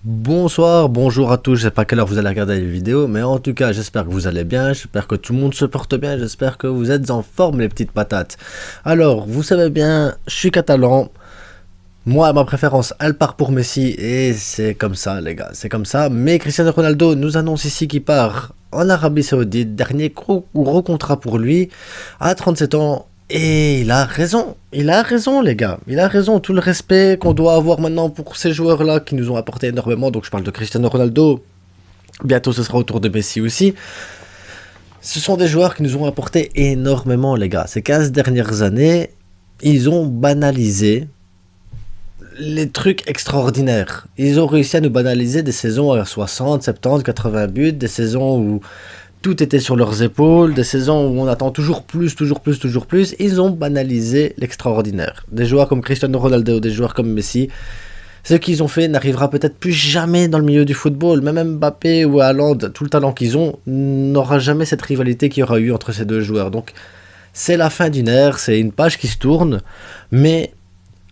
Bonsoir, bonjour à tous, je sais pas à quelle heure vous allez regarder la vidéo, mais en tout cas j'espère que vous allez bien, j'espère que tout le monde se porte bien, j'espère que vous êtes en forme les petites patates. Alors, vous savez bien, je suis catalan, moi ma préférence elle part pour Messi et c'est comme ça les gars, c'est comme ça, mais Cristiano Ronaldo nous annonce ici qu'il part en Arabie Saoudite, dernier gros contrat pour lui, à 37 ans. Et il a raison les gars, il a raison, tout le respect qu'on doit avoir maintenant pour ces joueurs-là qui nous ont apporté énormément, donc je parle de Cristiano Ronaldo, bientôt ce sera au tour de Messi aussi. Ce sont des joueurs qui nous ont apporté énormément les gars, ces 15 dernières années, ils ont banalisé les trucs extraordinaires. Ils ont réussi à nous banaliser des saisons à 60, 70, 80 buts, des saisons où tout était sur leurs épaules, des saisons où on attend toujours plus, toujours plus, toujours plus. Ils ont banalisé l'extraordinaire. Des joueurs comme Cristiano Ronaldo, des joueurs comme Messi, ce qu'ils ont fait n'arrivera peut-être plus jamais dans le milieu du football. Même Mbappé ou Haaland, tout le talent qu'ils ont, n'aura jamais cette rivalité qu'il y aura eu entre ces deux joueurs. Donc c'est la fin d'une ère, c'est une page qui se tourne, mais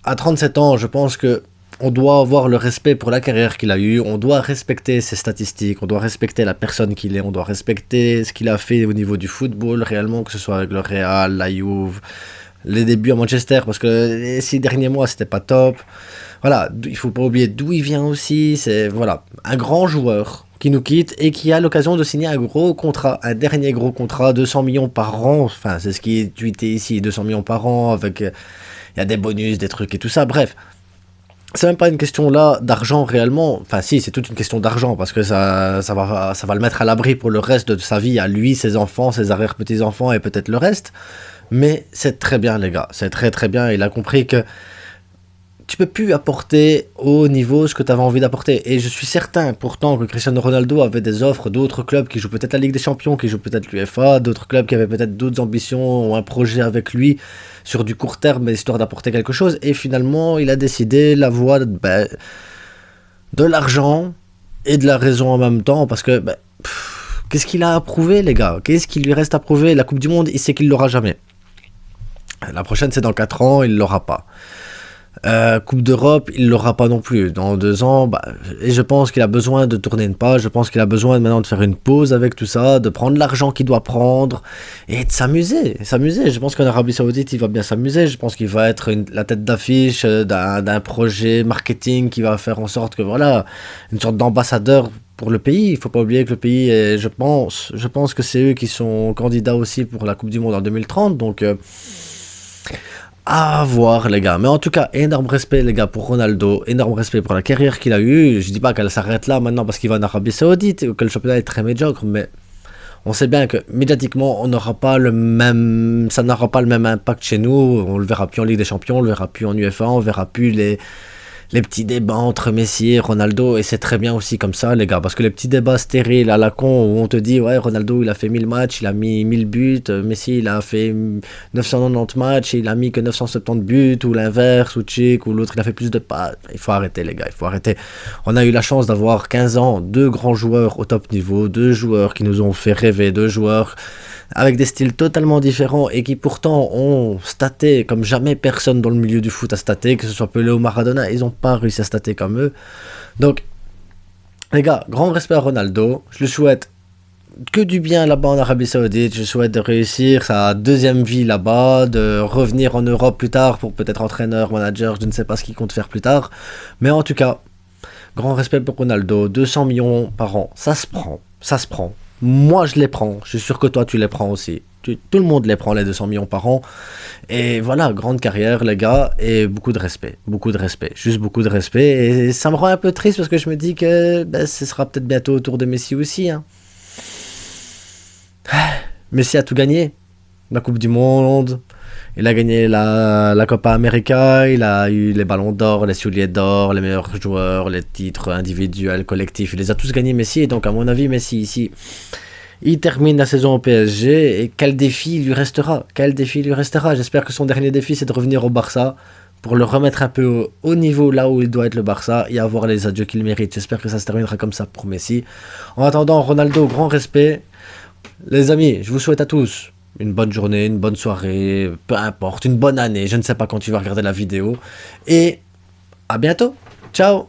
à 37 ans, je pense que on doit avoir le respect pour la carrière qu'il a eue, on doit respecter ses statistiques, on doit respecter la personne qu'il est, on doit respecter ce qu'il a fait au niveau du football réellement, que ce soit avec le Real, la Juve, les débuts à Manchester, parce que les 6 derniers mois c'était pas top. Voilà, il faut pas oublier d'où il vient aussi, c'est voilà, un grand joueur qui nous quitte et qui a l'occasion de signer un gros contrat, un dernier gros contrat, 200 millions par an, enfin c'est ce qui est tweeté ici, 200 millions par an, avec il y a des bonus, des trucs et tout ça, bref. C'est même pas une question là d'argent réellement, enfin si c'est toute une question d'argent parce que ça va le mettre à l'abri pour le reste de sa vie, à lui, ses enfants, ses arrière-petits-enfants et peut-être le reste, mais c'est très bien les gars, c'est très très bien, il a compris que tu peux plus apporter au niveau ce que tu avais envie d'apporter. Et je suis certain pourtant que Cristiano Ronaldo avait des offres d'autres clubs qui jouent peut-être la Ligue des Champions, qui jouent peut-être l'UEFA, d'autres clubs qui avaient peut-être d'autres ambitions ou un projet avec lui sur du court terme, histoire d'apporter quelque chose. Et finalement, il a décidé la voie de l'argent et de la raison en même temps, parce que qu'est-ce qu'il a à prouver, les gars? Qu'est-ce qu'il lui reste à prouver? La Coupe du Monde, il sait qu'il l'aura jamais. La prochaine, c'est dans 4 ans, il l'aura pas. Coupe d'Europe, il l'aura pas non plus. Dans 2 ans, et je pense qu'il a besoin de tourner une page. Je pense qu'il a besoin maintenant de faire une pause avec tout ça, de prendre l'argent qu'il doit prendre et de s'amuser. S'amuser. Je pense qu'en Arabie Saoudite, il va bien s'amuser. Je pense qu'il va être la tête d'affiche d'un projet marketing qui va faire en sorte que voilà, une sorte d'ambassadeur pour le pays. Il faut pas oublier que le pays est, je pense que c'est eux qui sont candidats aussi pour la Coupe du Monde en 2030. Donc à voir les gars, mais en tout cas énorme respect les gars pour Ronaldo, énorme respect pour la carrière qu'il a eue. Je dis pas qu'elle s'arrête là maintenant parce qu'il va en Arabie Saoudite ou que le championnat est très médiocre, mais on sait bien que médiatiquement on n'aura pas le même, ça n'aura pas le même impact chez nous. On le verra plus en Ligue des Champions, on le verra plus en UEFA, on verra plus les petits débats entre Messi et Ronaldo, et c'est très bien aussi comme ça les gars, parce que les petits débats stériles à la con où on te dit ouais Ronaldo il a fait 1000 matchs, il a mis 1000 buts, Messi il a fait 990 matchs, il a mis que 970 buts, ou l'inverse, ou Chic, ou l'autre il a fait plus de pas, il faut arrêter les gars, il faut arrêter. On a eu la chance d'avoir 15 ans, deux grands joueurs au top niveau, deux joueurs qui nous ont fait rêver, deux joueurs avec des styles totalement différents et qui pourtant ont staté comme jamais personne dans le milieu du foot a staté, que ce soit Pelé ou Maradona, ils n'ont pas réussi à stater comme eux. Donc, les gars, grand respect à Ronaldo, je lui souhaite que du bien là-bas en Arabie Saoudite, je souhaite de réussir sa deuxième vie là-bas, de revenir en Europe plus tard pour peut-être entraîneur, manager, je ne sais pas ce qu'il compte faire plus tard, mais en tout cas, grand respect pour Ronaldo, 200 millions par an, ça se prend, ça se prend. Moi, je les prends. Je suis sûr que toi, tu les prends aussi. Tout le monde les prend, les 200 millions par an. Et voilà, grande carrière, les gars. Et beaucoup de respect. Beaucoup de respect. Juste beaucoup de respect. Et ça me rend un peu triste parce que je me dis que ce sera peut-être bientôt au tour de Messi aussi. Hein. Messi a tout gagné. La Coupe du Monde. Il a gagné la Copa América, il a eu les ballons d'or, les souliers d'or, les meilleurs joueurs, les titres individuels, collectifs. Il les a tous gagnés, Messi. Et donc, à mon avis, Messi, ici, il termine la saison au PSG. Et quel défi lui restera? Quel défi lui restera? J'espère que son dernier défi, c'est de revenir au Barça pour le remettre un peu au niveau là où il doit être le Barça et avoir les adieux qu'il mérite. J'espère que ça se terminera comme ça pour Messi. En attendant, Ronaldo, grand respect. Les amis, je vous souhaite à tous une bonne journée, une bonne soirée, peu importe, une bonne année, je ne sais pas quand tu vas regarder la vidéo. Et à bientôt. Ciao.